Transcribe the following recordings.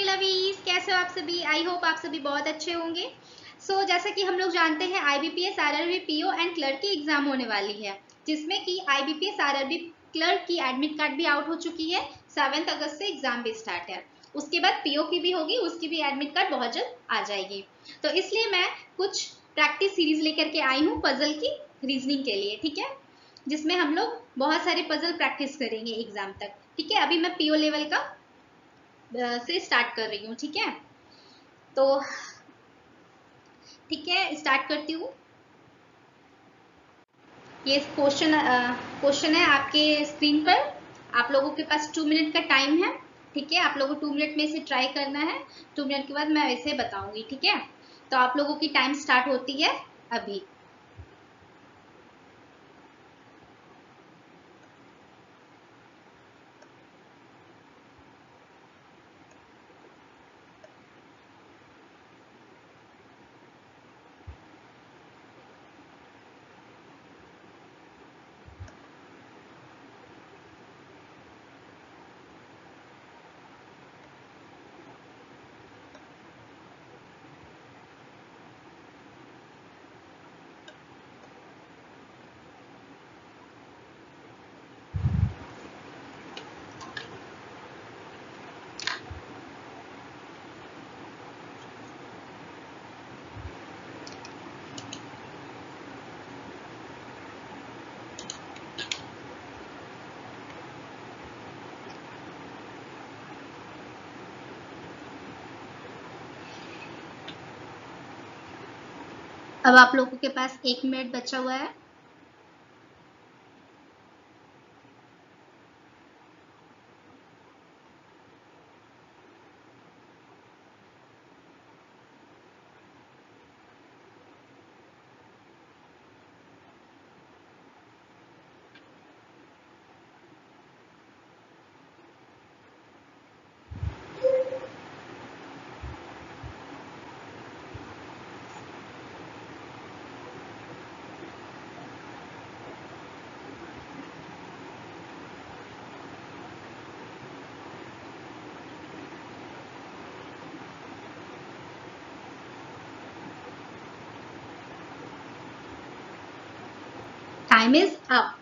Lovies, कैसे हो आप सभी? आई होप आप सभी बहुत अच्छे होंगे। जैसा कि हम लोग जानते हैं IBPS RRB PO and clerk की एग्जाम होने वाली है, जिसमें कि IBPS RRB क्लर्क की एडमिट कार्ड भी आउट हो चुकी है। 7 अगस्त से एग्जाम भी स्टार्ट है। उसके बाद PO की भी होगी, उसकी भी एडमिट कार्ड बहुत जल्द आ जाएगी। तो इसलिए मैं कुछ प्रैक्टिस सीरीज लेकर के आई हूँ पजल की रीजनिंग के लिए, ठीक है, जिसमें हम लोग बहुत सारे पजल प्रैक्टिस करेंगे एग्जाम तक। ठीक है, अभी मैं PO लेवल का से स्टार्ट कर रही हूँ। ठीक है, तो ठीक है, स्टार्ट करती हूँ। ये क्वेश्चन है आपके स्क्रीन पर। आप लोगों के पास 2 मिनट का टाइम है। ठीक है, आप लोगों को 2 मिनट में इसे ट्राई करना है। 2 मिनट के बाद मैं वैसे बताऊंगी। ठीक है, तो आप लोगों की टाइम स्टार्ट होती है अभी। अब आप लोगों के पास 1 मिनट बचा हुआ है। Time is up.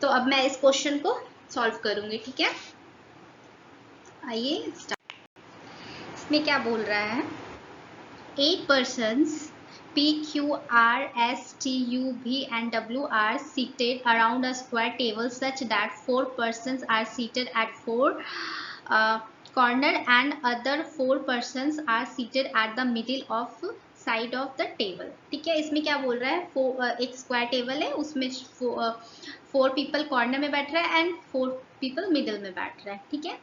तो अब मैं इस क्वेश्चन को सॉल्व करूंगी। ठीक है, आइए स्टार्ट। इसमें क्या बोल रहा है? 8 persons P, Q, R, S, T, U, V and W are seated around a square table such that 4 persons are seated at 4 corner and other 4 persons are seated at the middle of side of the table. ठीक है, इसमें क्या बोल रहा है? एक square table है, उसमें 4 पीपल कॉर्नर में बैठ रहा है एंड 4 पीपल मिडल में बैठ रहा है। ठीक है,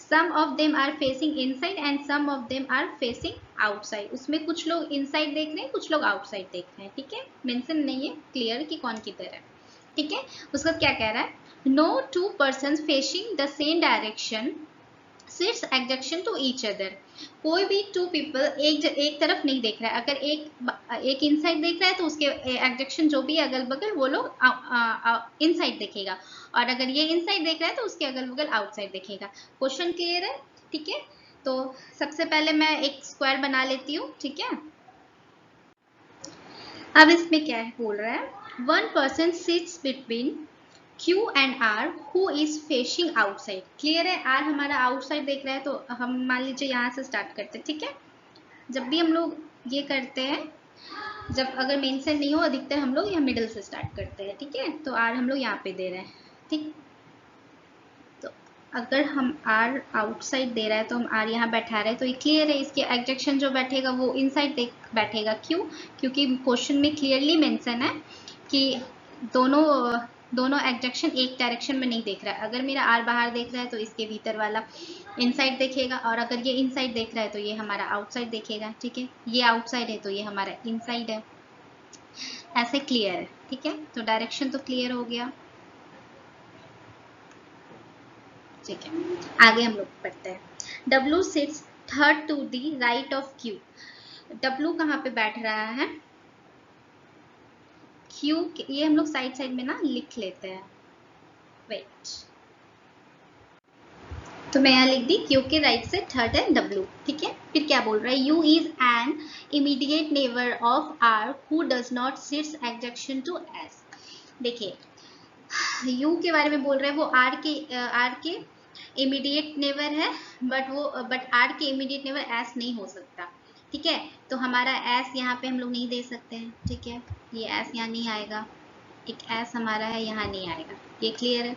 some of them are facing inside and some of them are facing outside। उसमें कुछ लोग इनसाइड देख रहे हैं, कुछ लोग आउटसाइड देख रहे हैं। ठीक है, मेंशन नहीं है क्लियर कि कौन किधर है। ठीक है, उसका क्या कह रहा है? No two persons facing the same direction sits adjacent to each other। कोई भी 2 पीपल एक तरफ नहीं देख रहा है। अगर एक इनसाइड देख रहा है तो उसके एडजक्शन जो भी अगल बगल वो लोग इनसाइड देखेगा, और अगर ये इनसाइड देख रहा है तो उसके अगल बगल आउटसाइड देखेगा। क्वेश्चन क्लियर है? ठीक है, तो सबसे पहले मैं एक स्क्वायर बना लेती हूँ। ठीक है, अब इसमें क्या है बोल रहा है? 1 person sits between Q and R who is facing outside। Clear है? R हमारा आउटसाइड देख रहा है, तो हम मान लीजिए यहाँ से स्टार्ट करते हैं। ठीक है, जब भी हम लोग ये करते हैं, जब अगर मेंशन नहीं हो, अधिकतर हम लोग यहाँ मिडिल से स्टार्ट करते हैं। ठीक है, तो R हम लोग यहाँ पे दे रहे हैं। ठीक, तो अगर हम R आउटसाइड दे रहा है तो हम R यहाँ बैठा रहे हैं, तो ये क्लियर है, इसके एडजक्शन जो बैठेगा वो इनसाइड देख बैठेगा। क्यों? क्योंकि क्वेश्चन में क्लियरली मेंशन है कि दोनों एडजक्शन एक डायरेक्शन में नहीं देख रहा है। अगर मेरा R बाहर देख रहा है तो इसके भीतर वाला इनसाइड देखेगा, और अगर ये इनसाइड देख रहा है तो ये हमारा आउटसाइड देखेगा। ठीक है, ये आउटसाइड है तो ये हमारा इनसाइड है। ऐसे क्लियर है? ठीक है, तो डायरेक्शन तो क्लियर हो गया। ठीक है, आगे हम लोग पढ़ते हैं। W sits third to the right of Q। W कहाँ पे बैठ रहा है? Q, ये हम लोग साइड साइड में ना लिख लेते हैं। वेट, तो मैं यहाँ लिख दी क्यू के राइट से थर्ड है डब्ल्यू, ठीक है। फिर क्या बोल रहा है, U is an immediate neighbour of R who does not sits एडजक्शन टू एस। देखिए यू के बारे में बोल रहा है, वो आर के इमीडिएट नेबर है, बट आर के इमीडिएट नेबर एस नहीं हो सकता, ठीक है। तो हमारा एस यहाँ पे हम लोग नहीं दे सकते हैं, ठीक है। ये एस यहाँ नहीं आएगा, एक एस हमारा है यहाँ नहीं आएगा, ये क्लियर है।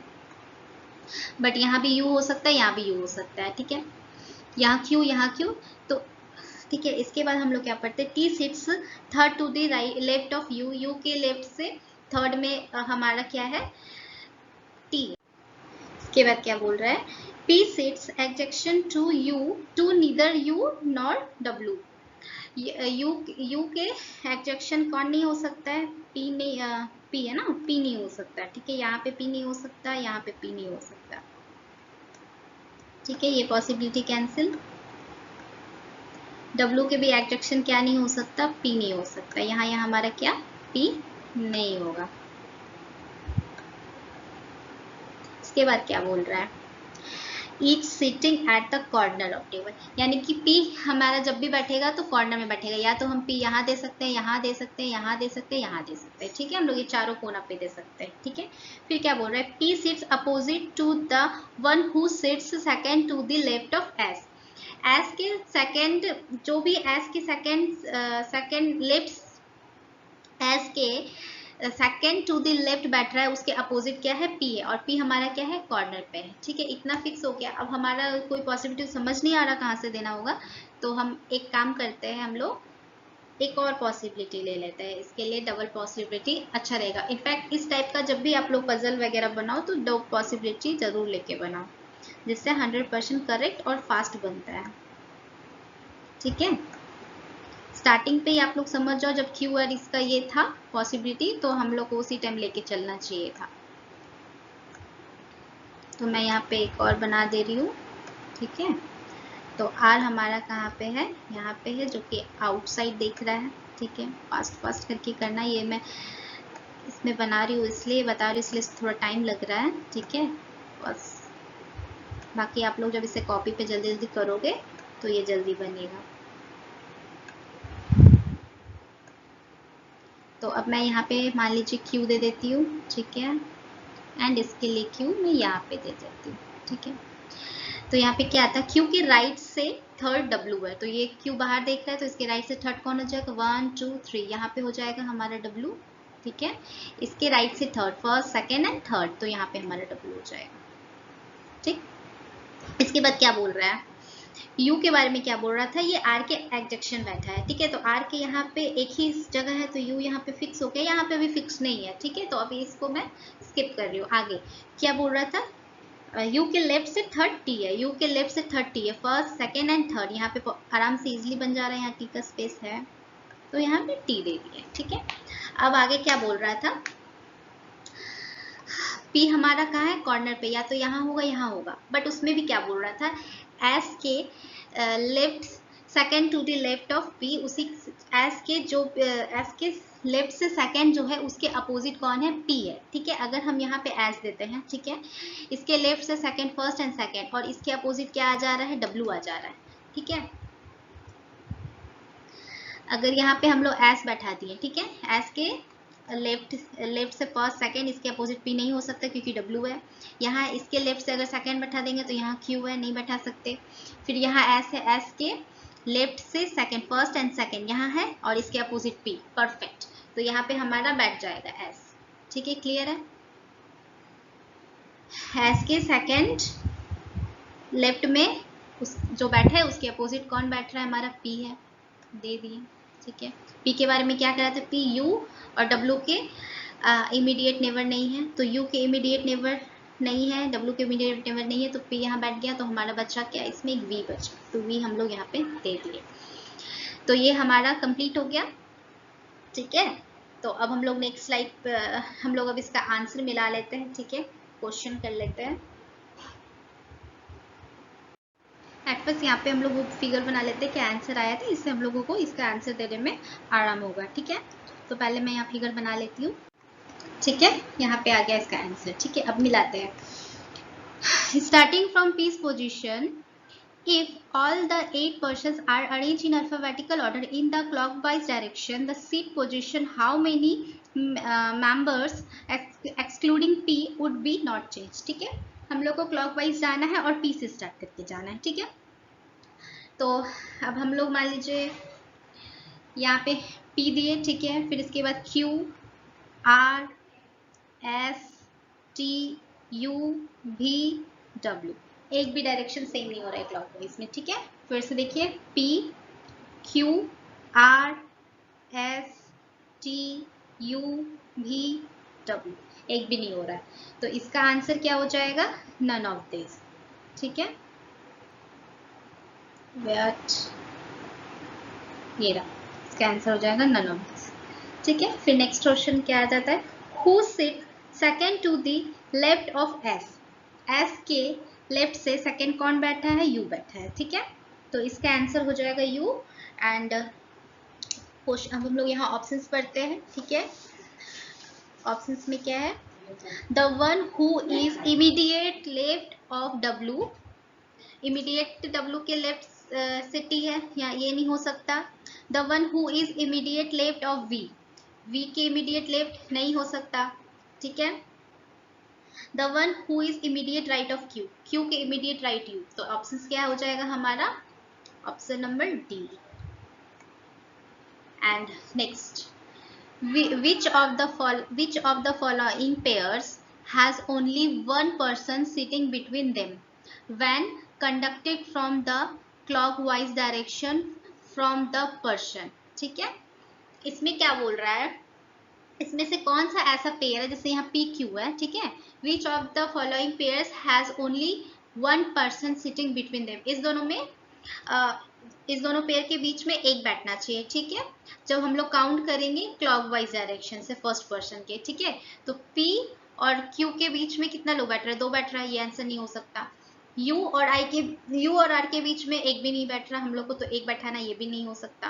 बट यहाँ भी यू हो सकता है, यहाँ भी यू हो सकता है, ठीक है। यहाँ क्यू तो ठीक है। इसके बाद हम लोग क्या पढ़ते हैं, T sits third to the right left of you, U के लेफ्ट से थर्ड में हमारा क्या है, टी। इसके बाद क्या बोल रहा है, पी सिट्स एडजेक्शन to U to neither U nor W. U के एडजेक्शन कौन नहीं हो सकता है, पी नहीं, पी है ना, पी नहीं हो सकता, ठीक है। यहाँ पे पी नहीं हो सकता, यहाँ पे पी नहीं हो सकता, ठीक है। ये पॉसिबिलिटी कैंसिल। डब्ल्यू के भी एडजेक्शन क्या नहीं हो सकता, पी नहीं हो सकता, यहाँ हमारा क्या, पी नहीं होगा। इसके बाद क्या बोल रहा है, each sitting at the corner of table, यानी कि पी हमारा जब भी बैठेगा तो कॉर्नर में बैठेगा, या तो हम पी यहाँ दे सकते हैं, यहाँ दे सकते हैं, यहाँ दे सकते हैं, यहाँ दे सकते हैं, ठीक है। हम लोग ये चारों कोना पे दे सकते हैं, ठीक है। फिर क्या बोल रहा है, P sits opposite to the one who sits second to the left of S. S के सेकेंड, जो भी एस के सेकेंड लेफ्ट, एस के सेकेंड टू द लेफ्ट बैठ रहा है, उसके अपोजिट क्या है, पी है, और पी हमारा क्या है, कॉर्नर पे है, ठीक है। इतना फिक्स हो गया। अब हमारा कोई पॉसिबिलिटी समझ नहीं आ रहा कहाँ से देना होगा, तो हम एक काम करते हैं, हम लोग एक और पॉसिबिलिटी ले लेते हैं। इसके लिए डबल पॉसिबिलिटी अच्छा रहेगा। इनफैक्ट इस टाइप का जब भी आप लोग पजल वगैरह बनाओ तो दो पॉसिबिलिटी जरूर लेके बनाओ, जिससे 100% करेक्ट और फास्ट बनता है, ठीक है। स्टार्टिंग पे ही आप लोग समझ जाओ, जब क्यू और इसका ये था पॉसिबिलिटी, तो हम लोग को उसी टाइम लेके चलना चाहिए था। तो मैं यहाँ पे एक और बना दे रही हूँ, ठीक है। तो आर हमारा कहाँ पे है, यहाँ पे है, जो कि आउटसाइड देख रहा है, ठीक है। फास्ट करके करना, ये मैं इसमें बना रही हूँ इसलिए बता रही हूँ, इसलिए थोड़ा टाइम लग रहा है, ठीक है। बस बाकी आप लोग जब इसे कॉपी पे जल्दी जल्दी करोगे तो ये जल्दी बनेगा। तो अब मैं यहाँ पे मान लीजिए क्यू दे देती हूँ, ठीक है, एंड इसके लिए क्यू मैं यहाँ पे दे देती हूँ, ठीक है। तो यहाँ पे क्या आता है, क्यू के राइट से थर्ड डब्ल्यू है, तो ये क्यू बाहर देख रहा है, तो इसके राइट से थर्ड कौन हो जाएगा, 1 2 3, यहाँ पे हो जाएगा हमारा डब्ल्यू, ठीक है। इसके राइट से third, first second and third, तो यहाँ पे हमारा डब्ल्यू हो जाएगा, ठीक। इसके बाद क्या बोल रहा है, यू के बारे में क्या बोल रहा था, ये आर के एडजेक्शन बैठा है, ठीक है। तो आर के यहाँ पे एक ही जगह है, तो यू यहाँ पे फिक्स हो गया, यहाँ पे भी फिक्स नहीं है, ठीक है। तो अभी इसको मैं स्किप कर रही हूँ। आगे क्या बोल रहा था, यू के लेफ्ट से थर्ड टी है, यू के लेफ्ट से थर्ड टी है, फर्स्ट सेकेंड एंड थर्ड, यहाँ पे आराम से इजिली बन जा रहा है, यहाँ टी का स्पेस है, तो यहाँ पे टी दे दिया, ठीक है। अब आगे क्या बोल रहा था, पी हमारा कहाँ है, कॉर्नर पे, या तो यहाँ होगा यहाँ होगा, बट उसमें भी क्या बोल रहा था, एस के left second to the left of P, उसी एस के जो एस के लेफ्ट से सेकेंड जो है उसके अपोजिट कौन है, पी है, ठीक है। अगर हम यहाँ पे एस देते हैं, ठीक है, इसके लेफ्ट से सेकेंड, फर्स्ट एंड सेकेंड, और इसके अपोजिट क्या आ जा रहा है, डब्ल्यू आ जा रहा है, ठीक है। अगर यहाँ पे हम लोग एस बैठा दिए, ठीक है, एस के लेफ्ट से फर्स्ट सेकेंड, इसके अपोजिट पी नहीं हो सकता क्योंकि डब्ल्यू है। यहाँ इसके लेफ्ट से अगर सेकेंड बैठा देंगे तो यहाँ क्यू है, नहीं बैठा सकते। फिर यहाँ एस है, एस के लेफ्ट से सेकेंड, फर्स्ट एंड सेकेंड यहाँ है, और इसके अपोजिट पी, परफेक्ट। तो यहाँ पे हमारा बैठ जाएगा एस, ठीक है, क्लियर है। एस के सेकेंड लेफ्ट में जो बैठा है उसके अपोजिट कौन बैठ रहा है, हमारा पी है, दे दिए, ठीक है। पी के बारे में क्या कह रहा था, पी यू और डब्ल्यू के इमीडिएट नेबर नहीं है, तो यू के इमीडिएट नेबर नहीं है, डब्ल्यू के इमीडिएट नेबर नहीं है, तो पी यहाँ बैठ गया, तो हमारा बच्चा क्या, इसमें एक वी बचा, तो वी हम लोग यहाँ पे दे दिए। तो ये हमारा कंप्लीट हो गया, ठीक है। तो अब हम लोग नेक्स्ट स्लाइड पर हम लोग अब इसका आंसर मिला लेते हैं, ठीक है, क्वेश्चन कर लेते हैं। एट फर्स्ट यहाँ पे हम लोग वो फिगर बना लेते हैं कि आंसर आया था, इससे हम लोगों को इसका आंसर देने में आराम होगा, ठीक है। तो पहले मैं यहाँ फिगर बना लेती हूँ, ठीक है, यहाँ पे आ गया इसका आंसर, ठीक है। अब मिलाते हैं। Starting from P's position, if all the 8 persons are arranged in alphabetical order in the clockwise direction, the seat position, how many members excluding P would be not changed. ठीक है, हम लोग को clockwise जाना है और P से start करके जाना है. ठीक है, तो अब हम लोग मान लीजिए यहाँ पे P दिए. ठीक है, फिर इसके बाद Q, R, S, T, U, V, W. एक भी डायरेक्शन सेम नहीं हो रहा है क्लॉकवाइज में. ठीक है, फिर से देखिए P, Q, R, S, T, U, V, W. एक भी नहीं हो रहा है. तो इसका आंसर क्या हो जाएगा? None of this. ठीक है, ये रहा, इसका आंसर हो जाएगा नन ऑफ दिस. ठीक है, फिर नेक्स्ट क्वेश्चन क्या आ जाता है? Who sit second to the left of S. S के लेफ्ट से सेकेंड कौन बैठा है? यू बैठा है. ठीक है, तो इसका आंसर हो जाएगा यू. एंड अब हम लोग यहाँ ऑप्शंस पढ़ते हैं. ठीक है, ऑप्शंस में क्या है? The one who is immediate left of W. Immediate W के लेफ्ट से टी है, या ये नहीं हो सकता. The one who is immediate left of V. V के इमीडिएट लेफ्ट नहीं हो सकता. ठीक है, the one who is immediate right of Q. Q के इमीडिएट राइट यू. तो ऑप्शन क्या हो जाएगा हमारा? Option number D. And next, which of the following pairs has only one person sitting between them when conducted from the clockwise direction from the person. ठीक है, इसमें क्या बोल रहा है? इसमें से कौन सा ऐसा पेयर है, जैसे यहाँ पी क्यू है. ठीक है, which of the following pairs has only one person sitting between them. इस दोनों पेयर के बीच में एक बैठना चाहिए. ठीक है, जब हम लोग काउंट करेंगे क्लॉकवाइज डायरेक्शन से फर्स्ट पर्सन के. ठीक है, तो P और Q के बीच में कितना लोग बैठ रहा है? 2 बैठ रहा है. ये आंसर नहीं हो सकता. U और R के बीच में एक भी नहीं बैठ रहा. हम लोग को तो एक बैठाना, ये भी नहीं हो सकता.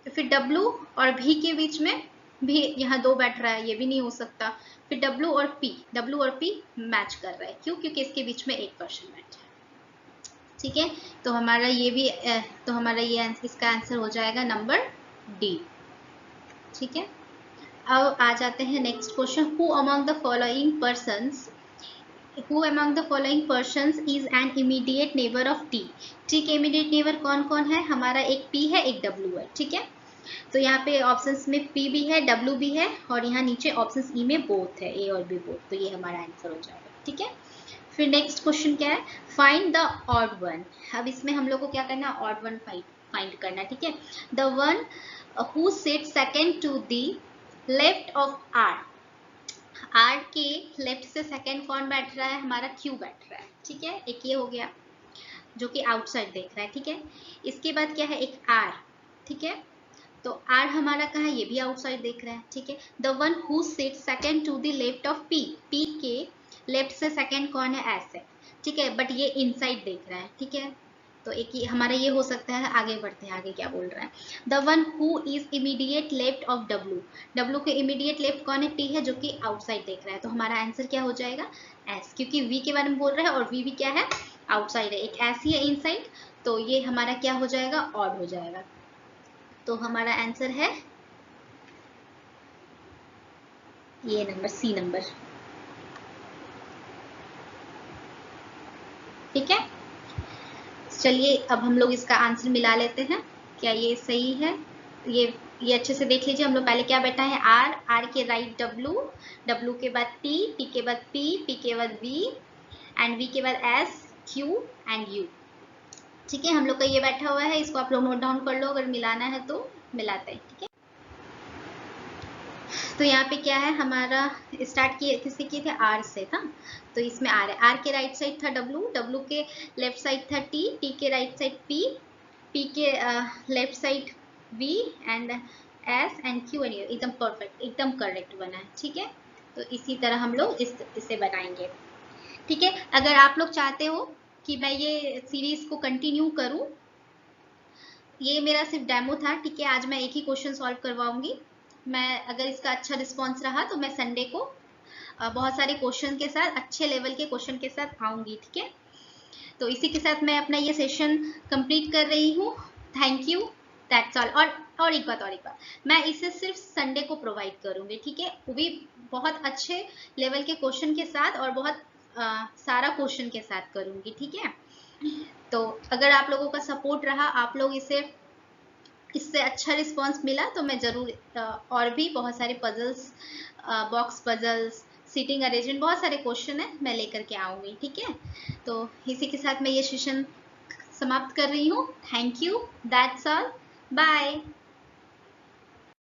तो फिर W और V के बीच में भी यहाँ 2 बैठ रहा है, ये भी नहीं हो सकता. फिर W और P मैच कर रहा है. क्यों? क्योंकि इसके बीच में एक पर्सन बैठा है. ठीक है, तो हमारा ये इसका आंसर हो जाएगा नंबर डी. ठीक है, अब आ जाते हैं next question. Who among the following persons is an immediate neighbour of T. T के इमीडिएट नेबर कौन कौन है? हमारा एक P है, एक W है. ठीक है, तो यहाँ पे ऑप्शंस में P भी है, W भी है, और यहाँ नीचे ऑप्शंस ई में बोथ है, ए और बी बोथ. तो ये हमारा आंसर हो जाएगा. ठीक है, फिर नेक्स्ट क्वेश्चन क्या है? Find the odd one. अब इसमें हम लोग को क्या करना है? ऑड वन फाइंड करना. ठीक है, the one who sit second to the left of R. R के लेफ्ट से सेकेंड कौन बैठ रहा है? हमारा क्यू बैठ रहा है. ठीक है, एक ये हो गया जो कि आउटसाइड देख रहा है. ठीक है, इसके बाद क्या है? एक आर. ठीक है, तो आर हमारा कहाँ है? ये भी आउटसाइड देख रहा है. ठीक है, the one who sit second to the left of P. P के लेफ्ट से सेकेंड कौन है? एस है. ठीक है, बट ये इनसाइड देख रहा है. ठीक है, तो एक ही हमारा ये हो सकता है. आगे बढ़ते हैं, आगे क्या बोल रहा है? The one who is immediate left of W. W के इमीडिएट लेफ्ट कौन है? टी है, जो कि आउटसाइड देख रहा है. तो हमारा आंसर क्या हो जाएगा? एस, क्योंकि वी के बारे में बोल रहा है और वी भी क्या है? आउटसाइड है. एक एस ही है इनसाइड. तो ये हमारा क्या हो जाएगा? ऑड हो जाएगा. तो हमारा आंसर है ये नंबर, सी नंबर. ठीक है, चलिए अब हम लोग इसका आंसर मिला लेते हैं. क्या ये सही है? ये अच्छे से देख लीजिए. हम लोग पहले क्या बैठा है? आर. आर के राइट W. W के बाद T. T के बाद P. P के बाद V. एंड V के बाद S, Q एंड U. ठीक है, हम लोग का ये बैठा हुआ है. इसको आप लोग नोट डाउन कर लो. अगर मिलाना है तो मिलाते हैं. ठीक है, तो यहाँ पे क्या है? हमारा स्टार्ट किससे किए थे? आर से था. तो इसमें आर है. आर के राइट साइड था W. W के लेफ्ट साइड था T. T के राइट साइड P. P के left side V and S and Q and U. एकदम परफेक्ट, एकदम करेक्ट बना है. ठीक है, तो इसी तरह हम लोग इसे बनाएंगे. ठीक है, अगर आप लोग चाहते हो कि मैं ये सीरीज को कंटिन्यू करूं, ये मेरा सिर्फ डेमो था. ठीक है, आज मैं एक ही क्वेश्चन सॉल्व करवाऊंगी. मैं अगर इसका अच्छा रिस्पॉन्स रहा तो मैं संडे को बहुत सारे क्वेश्चन के साथ, अच्छे लेवल के क्वेश्चन के साथ आऊंगी, ठीक है। तो इसी के साथ मैं अपना ये सेशन कंप्लीट कर रही हूँ। Thank you, that's all. और एक बात, मैं इसे सिर्फ संडे को प्रोवाइड करूंगी, ठीक है, वो भी बहुत अच्छे लेवल के क्वेश्चन के साथ और बहुत सारा क्वेश्चन के साथ करूंगी, ठीक है। तो अगर आप लोगों का सपोर्ट रहा, आप लोग इससे अच्छा रिस्पांस मिला, तो मैं जरूर और भी बहुत सारे puzzles, box puzzles, seating arrangement, बहुत सारे क्वेश्चन है मैं लेकर के आऊंगी, ठीक है। तो इसी के साथ मैं ये सेशन समाप्त कर रही हूँ। Thank you, that's all, bye.